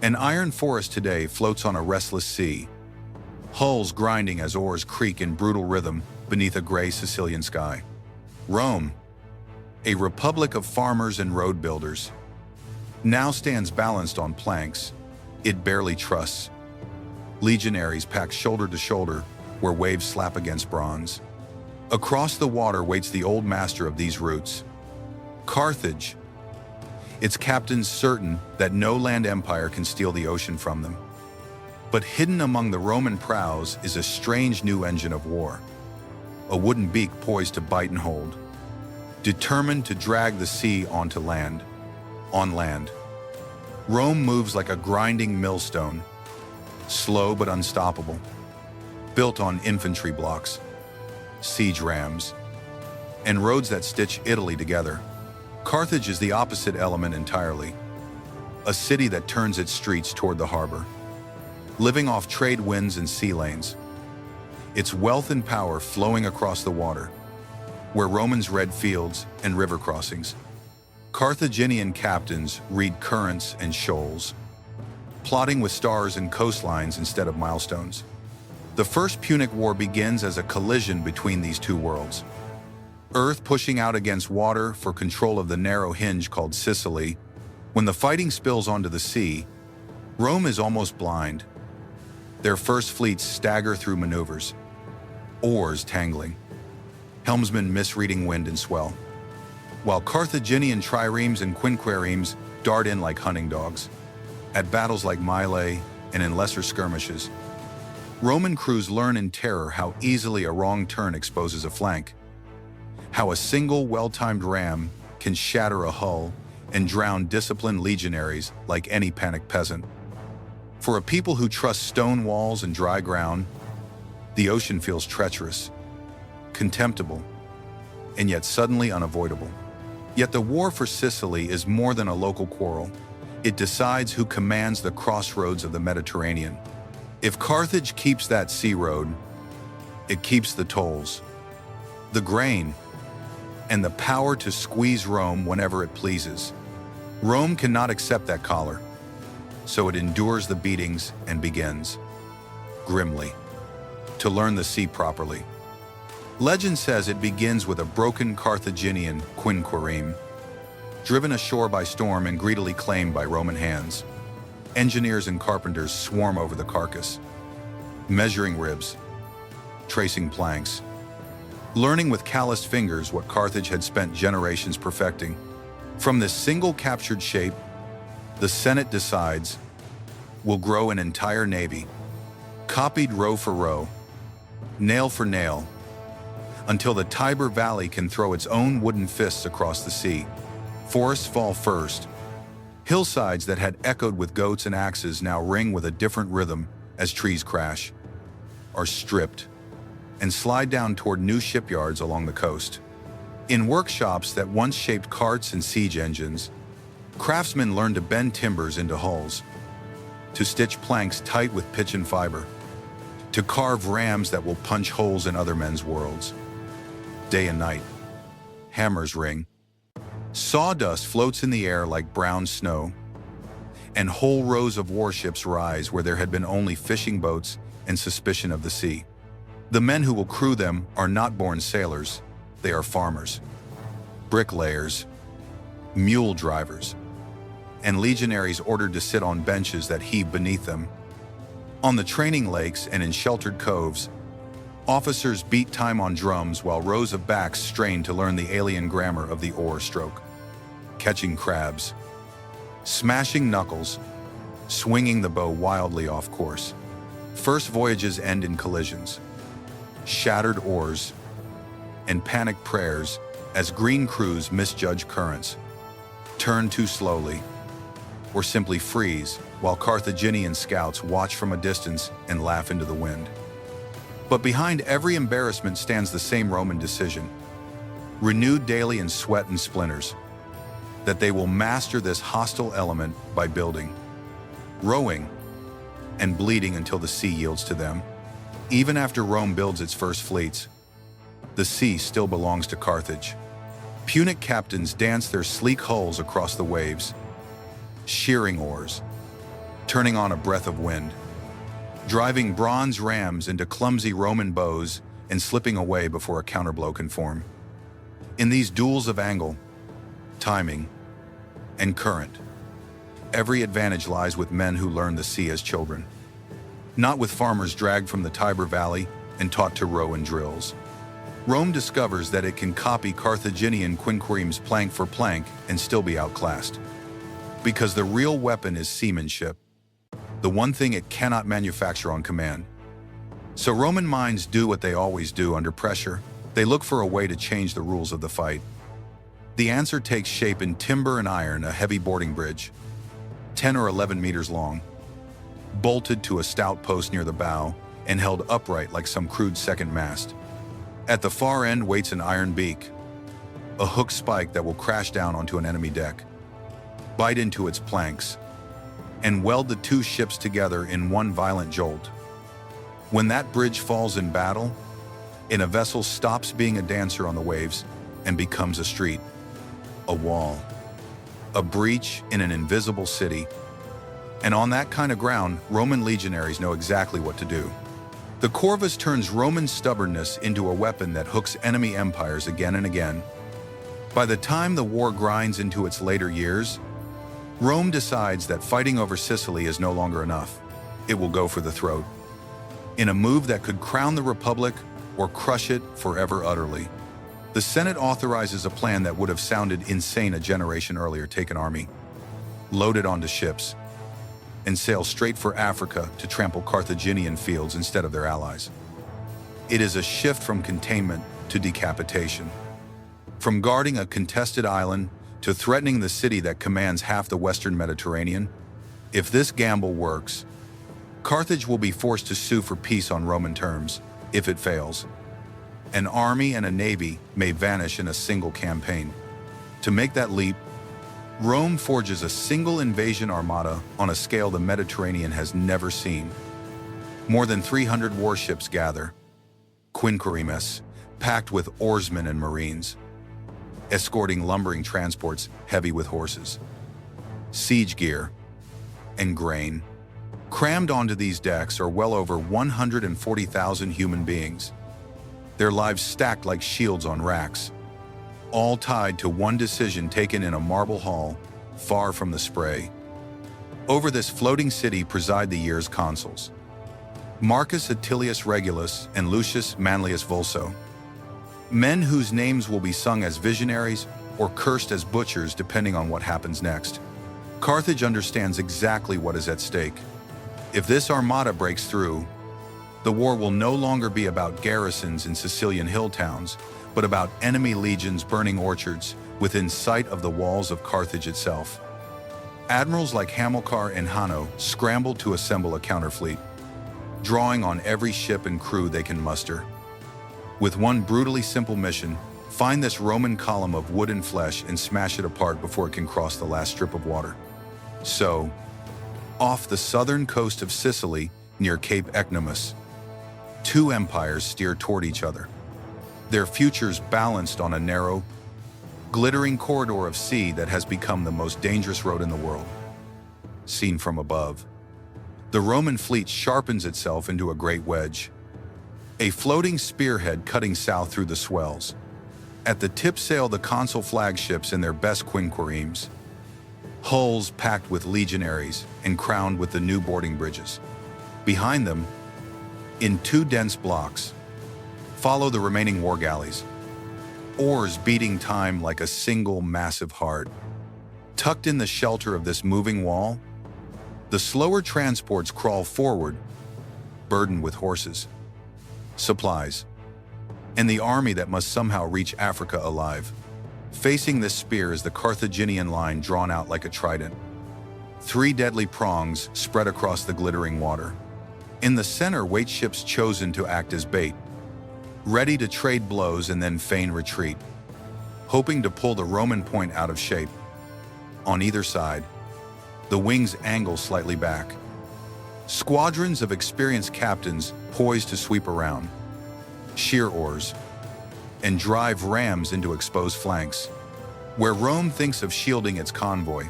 An iron forest today floats on a restless sea, hulls grinding as oars creak in brutal rhythm beneath a gray Sicilian sky. Rome, a republic of farmers and road builders, now stands balanced on planks it barely trusts. Legionaries pack shoulder to shoulder where waves slap against bronze. Across the water waits the old master of these routes, Carthage, its captains certain that no land empire can steal the ocean from them. But hidden among the Roman prows is a strange new engine of war, a wooden beak poised to bite and hold, determined to drag the sea onto land. On land, Rome moves like a grinding millstone, slow but unstoppable, built on infantry blocks, siege rams, and roads that stitch Italy together. Carthage is the opposite element entirely, a city that turns its streets toward the harbor, living off trade winds and sea lanes, its wealth and power flowing across the water, where Romans read fields and river crossings. Carthaginian captains read currents and shoals, plotting with stars and coastlines instead of milestones. The First Punic War begins as a collision between these two worlds. Earth pushing out against water for control of the narrow hinge called Sicily. When the fighting spills onto the sea, Rome is almost blind. Their first fleets stagger through maneuvers, oars tangling, helmsmen misreading wind and swell, while Carthaginian triremes and quinqueremes dart in like hunting dogs. At battles like Mylae and in lesser skirmishes, Roman crews learn in terror how easily a wrong turn exposes a flank, how a single well-timed ram can shatter a hull and drown disciplined legionaries like any panicked peasant. For a people who trust stone walls and dry ground, the ocean feels treacherous, contemptible, and yet suddenly unavoidable. Yet the war for Sicily is more than a local quarrel. It decides who commands the crossroads of the Mediterranean. If Carthage keeps that sea road, it keeps the tolls, the grain, and the power to squeeze Rome whenever it pleases. Rome cannot accept that collar, so it endures the beatings and begins, grimly, to learn the sea properly. Legend says it begins with a broken Carthaginian quinquereme, driven ashore by storm and greedily claimed by Roman hands. Engineers and carpenters swarm over the carcass, measuring ribs, tracing planks, learning with calloused fingers what Carthage had spent generations perfecting. From this single captured shape, the Senate decides will grow an entire navy, copied row for row, nail for nail, until the Tiber Valley can throw its own wooden fists across the sea. Forests fall first. Hillsides that had echoed with goats and axes now ring with a different rhythm as trees crash, are stripped, and slide down toward new shipyards along the coast. In workshops that once shaped carts and siege engines, craftsmen learned to bend timbers into hulls, to stitch planks tight with pitch and fiber, to carve rams that will punch holes in other men's worlds. Day and night, hammers ring, sawdust floats in the air like brown snow, and whole rows of warships rise where there had been only fishing boats and suspicion of the sea. The men who will crew them are not born sailors, they are farmers, bricklayers, mule drivers, and legionaries ordered to sit on benches that heave beneath them. On the training lakes and in sheltered coves, officers beat time on drums while rows of backs strain to learn the alien grammar of the oar stroke, catching crabs, smashing knuckles, swinging the bow wildly off course. First voyages end in collisions, shattered oars, and panicked prayers as green crews misjudge currents, turn too slowly, or simply freeze while Carthaginian scouts watch from a distance and laugh into the wind. But behind every embarrassment stands the same Roman decision, renewed daily in sweat and splinters, that they will master this hostile element by building, rowing, and bleeding until the sea yields to them. Even after Rome builds its first fleets, the sea still belongs to Carthage. Punic captains dance their sleek hulls across the waves, shearing oars, turning on a breath of wind, driving bronze rams into clumsy Roman bows and slipping away before a counterblow can form. In these duels of angle, timing, and current, every advantage lies with men who learned the sea as children, not with farmers dragged from the Tiber Valley and taught to row in drills. Rome discovers that it can copy Carthaginian quinqueremes plank for plank and still be outclassed. Because the real weapon is seamanship, the one thing it cannot manufacture on command. So Roman minds do what they always do under pressure. They look for a way to change the rules of the fight. The answer takes shape in timber and iron, a heavy boarding bridge, 10 or 11 meters long, bolted to a stout post near the bow and held upright like some crude second mast. At the far end waits an iron beak, a hook spike that will crash down onto an enemy deck, bite into its planks, and weld the two ships together in one violent jolt. When that bridge falls in battle, a vessel stops being a dancer on the waves and becomes a street, a wall, a breach in an invisible city. And on that kind of ground, Roman legionaries know exactly what to do. The Corvus turns Roman stubbornness into a weapon that hooks enemy empires again and again. By the time the war grinds into its later years, Rome decides that fighting over Sicily is no longer enough. It will go for the throat, in a move that could crown the Republic or crush it forever utterly. The Senate authorizes a plan that would have sounded insane a generation earlier. Take an army, load it onto ships, and sail straight for Africa to trample Carthaginian fields instead of their allies. It is a shift from containment to decapitation, from guarding a contested island to threatening the city that commands half the Western Mediterranean. If this gamble works, Carthage will be forced to sue for peace on Roman terms. If it fails, an army and a navy may vanish in a single campaign. To make that leap, Rome forges a single invasion armada on a scale the Mediterranean has never seen. More than 300 warships gather, quinqueremes, packed with oarsmen and marines, escorting lumbering transports heavy with horses, siege gear, and grain. Crammed onto these decks are well over 140,000 human beings, their lives stacked like shields on racks, all tied to one decision taken in a marble hall far from the spray. Over this floating city preside the year's consuls, Marcus Atilius Regulus and Lucius Manlius Vulso, men whose names will be sung as visionaries or cursed as butchers depending on what happens next. Carthage understands exactly what is at stake. If this armada breaks through, the war will no longer be about garrisons in Sicilian hill towns, but about enemy legions burning orchards within sight of the walls of Carthage itself. Admirals like Hamilcar and Hanno scramble to assemble a counterfleet, drawing on every ship and crew they can muster, with one brutally simple mission: find this Roman column of wood and flesh and smash it apart before it can cross the last strip of water. So, off the southern coast of Sicily, near Cape Ecnomus, two empires steer toward each other, their futures balanced on a narrow, glittering corridor of sea that has become the most dangerous road in the world. Seen from above, the Roman fleet sharpens itself into a great wedge, a floating spearhead cutting south through the swells. At the tip sail the consul flagships in their best quinqueremes, hulls packed with legionaries and crowned with the new boarding bridges. Behind them, in two dense blocks, follow the remaining war galleys, oars beating time like a single massive heart. Tucked in the shelter of this moving wall, the slower transports crawl forward, burdened with horses, supplies, and the army that must somehow reach Africa alive. Facing this spear is the Carthaginian line drawn out like a trident, three deadly prongs spread across the glittering water. In the center wait ships chosen to act as bait, ready to trade blows and then feign retreat, hoping to pull the Roman point out of shape. On either side, the wings angle slightly back, squadrons of experienced captains poised to sweep around, sheer oars, and drive rams into exposed flanks. Where Rome thinks of shielding its convoy,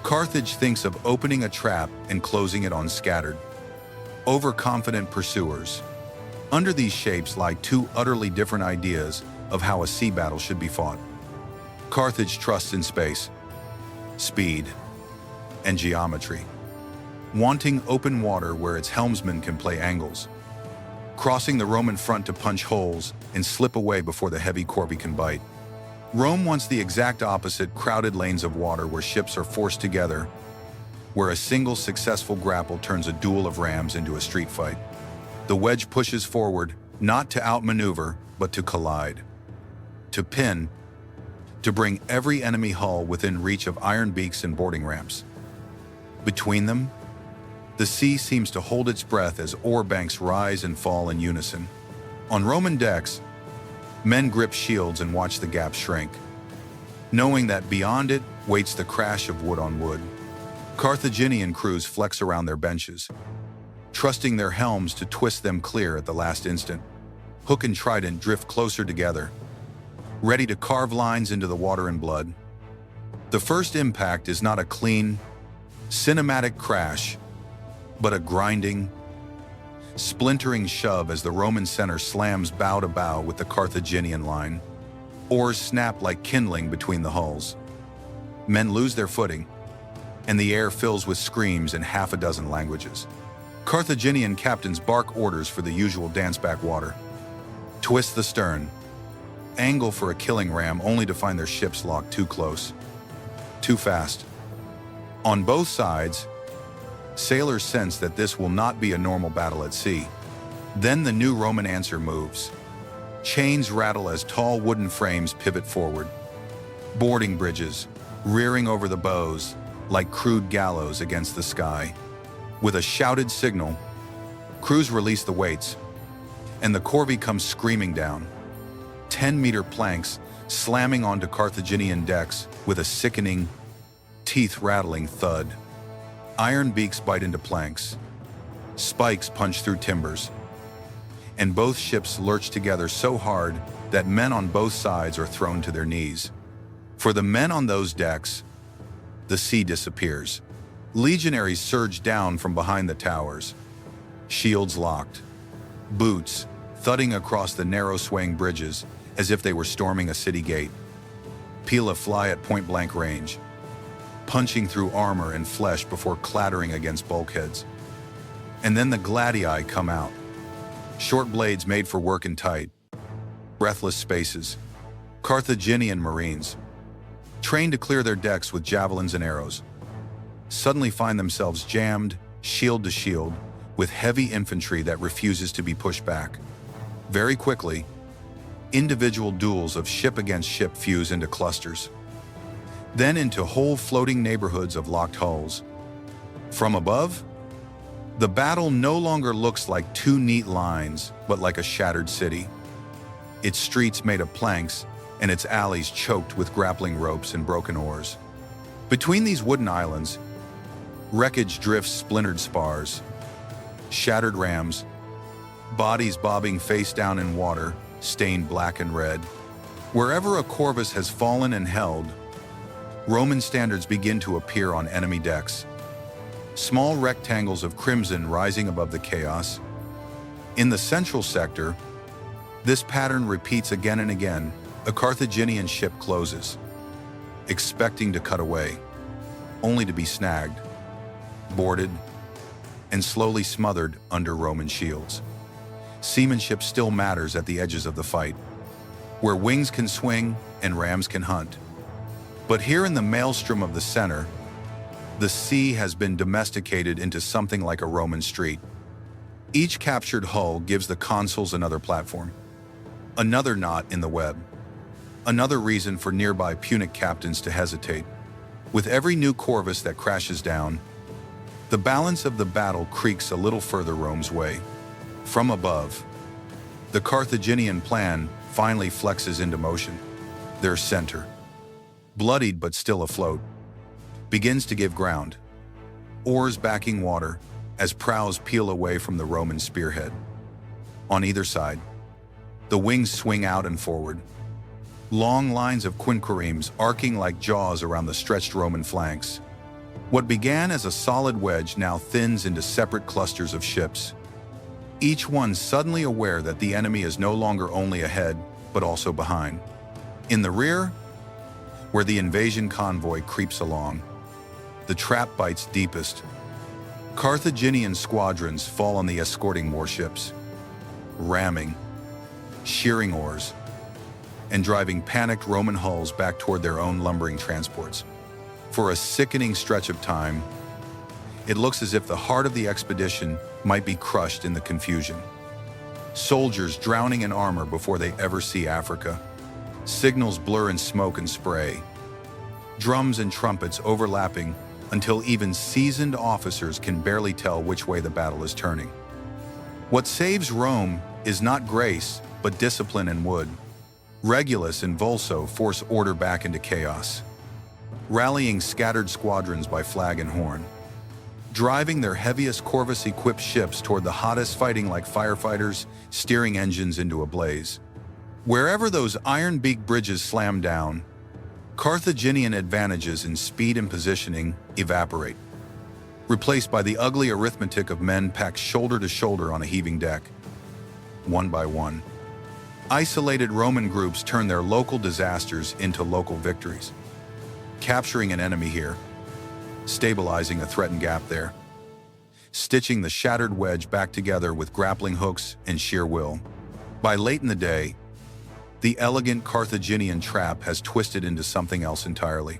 Carthage thinks of opening a trap and closing it on scattered, overconfident pursuers. Under these shapes lie two utterly different ideas of how a sea battle should be fought. Carthage trusts in space, speed, and geometry, wanting open water where its helmsmen can play angles, crossing the Roman front to punch holes and slip away before the heavy corvée can bite. Rome wants the exact opposite: crowded lanes of water where ships are forced together, where a single successful grapple turns a duel of rams into a street fight. The wedge pushes forward, not to outmaneuver, but to collide, to pin, to bring every enemy hull within reach of iron beaks and boarding ramps. Between them, the sea seems to hold its breath as ore banks rise and fall in unison. On Roman decks, men grip shields and watch the gap shrink, knowing that beyond it waits the crash of wood on wood. Carthaginian crews flex around their benches, trusting their helms to twist them clear at the last instant. Hook and trident drift closer together, ready to carve lines into the water and blood. The first impact is not a clean, cinematic crash, but a grinding, splintering shove as the Roman center slams bow to bow with the Carthaginian line. Oars snap like kindling between the hulls. Men lose their footing, and the air fills with screams in half a dozen languages. Carthaginian captains bark orders for the usual dance-back water. Twist the stern, angle for a killing ram only to find their ships locked too close, too fast. On both sides, sailors sense that this will not be a normal battle at sea. Then the new Roman answer moves. Chains rattle as tall wooden frames pivot forward. Boarding bridges, rearing over the bows like crude gallows against the sky. With a shouted signal, crews release the weights, and the corvée comes screaming down. 10-meter planks slamming onto Carthaginian decks with a sickening, teeth-rattling thud. Iron beaks bite into planks. Spikes punch through timbers. And both ships lurch together so hard that men on both sides are thrown to their knees. For the men on those decks, the sea disappears. Legionaries surge down from behind the towers, shields locked, boots thudding across the narrow swaying bridges as if they were storming a city gate. Pila fly at point-blank range, punching through armor and flesh before clattering against bulkheads. And then the gladii come out, short blades made for work and tight, breathless spaces. Carthaginian marines, trained to clear their decks with javelins and arrows, suddenly find themselves jammed, shield to shield, with heavy infantry that refuses to be pushed back. Very quickly, individual duels of ship against ship fuse into clusters, then into whole floating neighborhoods of locked hulls. From above, the battle no longer looks like two neat lines, but like a shattered city. Its streets made of planks, and its alleys choked with grappling ropes and broken oars. Between these wooden islands, wreckage drifts splintered spars, shattered rams, bodies bobbing face down in water, stained black and red. Wherever a Corvus has fallen and held, Roman standards begin to appear on enemy decks. Small rectangles of crimson rising above the chaos. In the central sector, this pattern repeats again and again. A Carthaginian ship closes, expecting to cut away, only to be snagged, boarded, and slowly smothered under Roman shields. Seamanship still matters at the edges of the fight, where wings can swing and rams can hunt. But here in the maelstrom of the center, the sea has been domesticated into something like a Roman street. Each captured hull gives the consuls another platform, another knot in the web, another reason for nearby Punic captains to hesitate. With every new Corvus that crashes down, the balance of the battle creaks a little further Rome's way. From above, the Carthaginian plan finally flexes into motion. Their center, bloodied but still afloat, begins to give ground, oars backing water as prows peel away from the Roman spearhead. On either side, the wings swing out and forward, long lines of quinqueremes arcing like jaws around the stretched Roman flanks. What began as a solid wedge now thins into separate clusters of ships, each one suddenly aware that the enemy is no longer only ahead, but also behind. In the rear, where the invasion convoy creeps along, the trap bites deepest. Carthaginian squadrons fall on the escorting warships, ramming, shearing oars, and driving panicked Roman hulls back toward their own lumbering transports. For a sickening stretch of time, it looks as if the heart of the expedition might be crushed in the confusion. Soldiers drowning in armor before they ever see Africa. Signals blur in smoke and spray. Drums and trumpets overlapping until even seasoned officers can barely tell which way the battle is turning. What saves Rome is not grace, but discipline and wood. Regulus and Vulso force order back into chaos, rallying scattered squadrons by flag and horn, driving their heaviest Corvus-equipped ships toward the hottest fighting like firefighters, steering engines into a blaze. Wherever those iron-beaked bridges slam down, Carthaginian advantages in speed and positioning evaporate, replaced by the ugly arithmetic of men packed shoulder to shoulder on a heaving deck. One by one, isolated Roman groups turn their local disasters into local victories, capturing an enemy here, stabilizing a threatened gap there, stitching the shattered wedge back together with grappling hooks and sheer will. By late in the day, the elegant Carthaginian trap has twisted into something else entirely.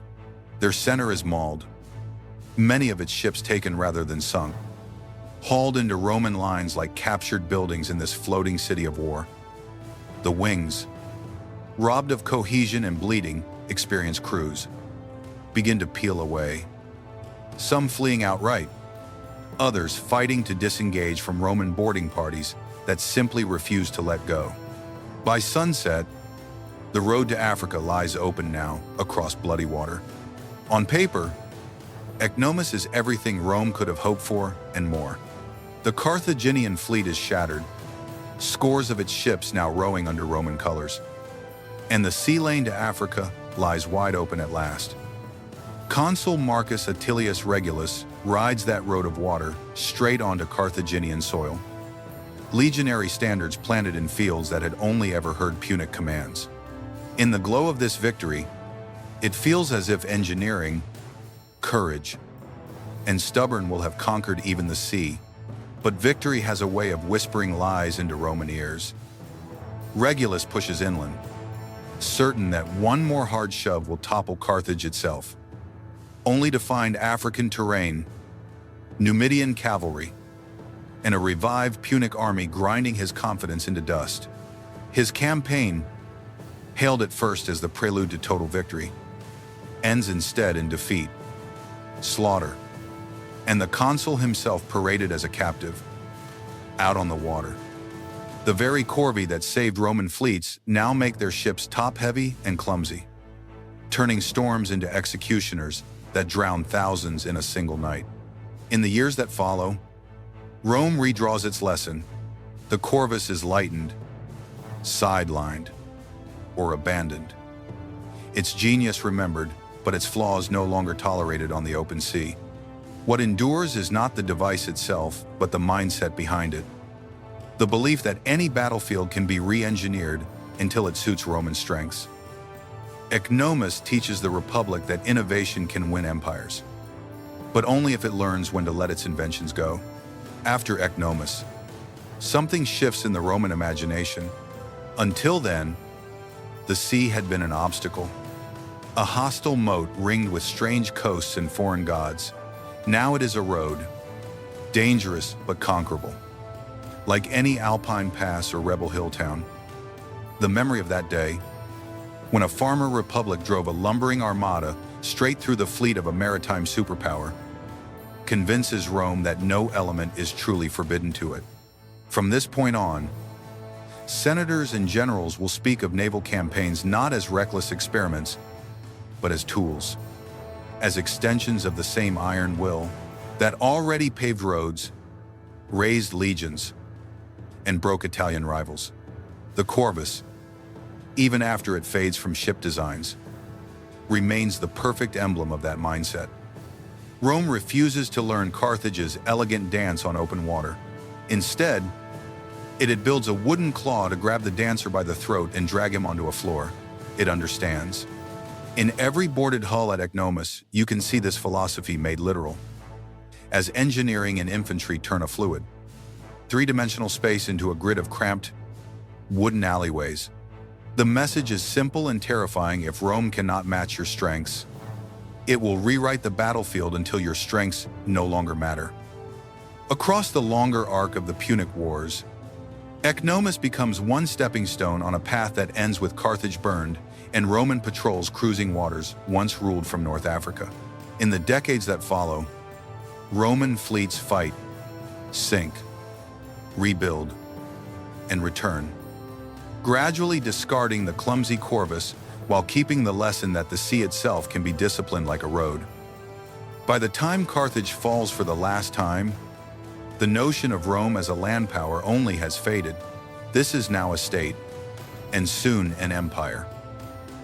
Their center is mauled, many of its ships taken rather than sunk, hauled into Roman lines like captured buildings in this floating city of war. The wings, robbed of cohesion and bleeding, experienced crews, begin to peel away, some fleeing outright, others fighting to disengage from Roman boarding parties that simply refuse to let go. By sunset, the road to Africa lies open now across bloody water. On paper, Ecnomus is everything Rome could have hoped for and more. The Carthaginian fleet is shattered, scores of its ships now rowing under Roman colors, and the sea lane to Africa lies wide open at last. Consul Marcus Atilius Regulus rides that road of water straight onto Carthaginian soil. Legionary standards planted in fields that had only ever heard Punic commands. In the glow of this victory, it feels as if engineering, courage, and stubborn will have conquered even the sea. But victory has a way of whispering lies into Roman ears. Regulus pushes inland, certain that one more hard shove will topple Carthage itself, only to find African terrain, Numidian cavalry, and a revived Punic army grinding his confidence into dust. His campaign, hailed at first as the prelude to total victory, ends instead in defeat, slaughter, and the consul himself paraded as a captive, out on the water. The very corvi that saved Roman fleets now make their ships top-heavy and clumsy, turning storms into executioners that drown thousands in a single night. In the years that follow, Rome redraws its lesson. The Corvus is lightened, sidelined, or abandoned. Its genius remembered, but its flaws no longer tolerated on the open sea. What endures is not the device itself, but the mindset behind it. The belief that any battlefield can be re-engineered until it suits Roman strengths. Ecnomus teaches the Republic that innovation can win empires, but only if it learns when to let its inventions go. After Ecnomus, something shifts in the Roman imagination. Until then, the sea had been an obstacle, a hostile moat ringed with strange coasts and foreign gods. Now it is a road, dangerous but conquerable. Like any alpine pass or rebel hill town, the memory of that day, when a farmer republic drove a lumbering armada straight through the fleet of a maritime superpower, convinces Rome that no element is truly forbidden to it. From this point on, senators and generals will speak of naval campaigns not as reckless experiments, but as tools, as extensions of the same iron will that already paved roads, raised legions, and broke Italian rivals. The Corvus, even after it fades from ship designs, remains the perfect emblem of that mindset. Rome refuses to learn Carthage's elegant dance on open water. Instead, it builds a wooden claw to grab the dancer by the throat and drag him onto a floor. It understands. In every boarded hull at Ecnomus, you can see this philosophy made literal. As engineering and infantry turn a fluid, three-dimensional space into a grid of cramped, wooden alleyways. The message is simple and terrifying. If Rome cannot match your strengths, it will rewrite the battlefield until your strengths no longer matter. Across the longer arc of the Punic Wars, Ecnomus becomes one stepping stone on a path that ends with Carthage burned and Roman patrols cruising waters once ruled from North Africa. In the decades that follow, Roman fleets fight, sink, rebuild, and return, gradually discarding the clumsy Corvus while keeping the lesson that the sea itself can be disciplined like a road. By the time Carthage falls for the last time, the notion of Rome as a land power only has faded. This is now a state, and soon an empire,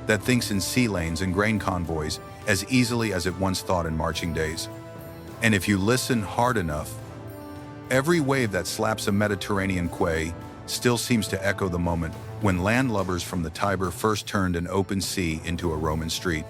that thinks in sea lanes and grain convoys as easily as it once thought in marching days. And if you listen hard enough, every wave that slaps a Mediterranean quay still seems to echo the moment when landlubbers from the Tiber first turned an open sea into a Roman street.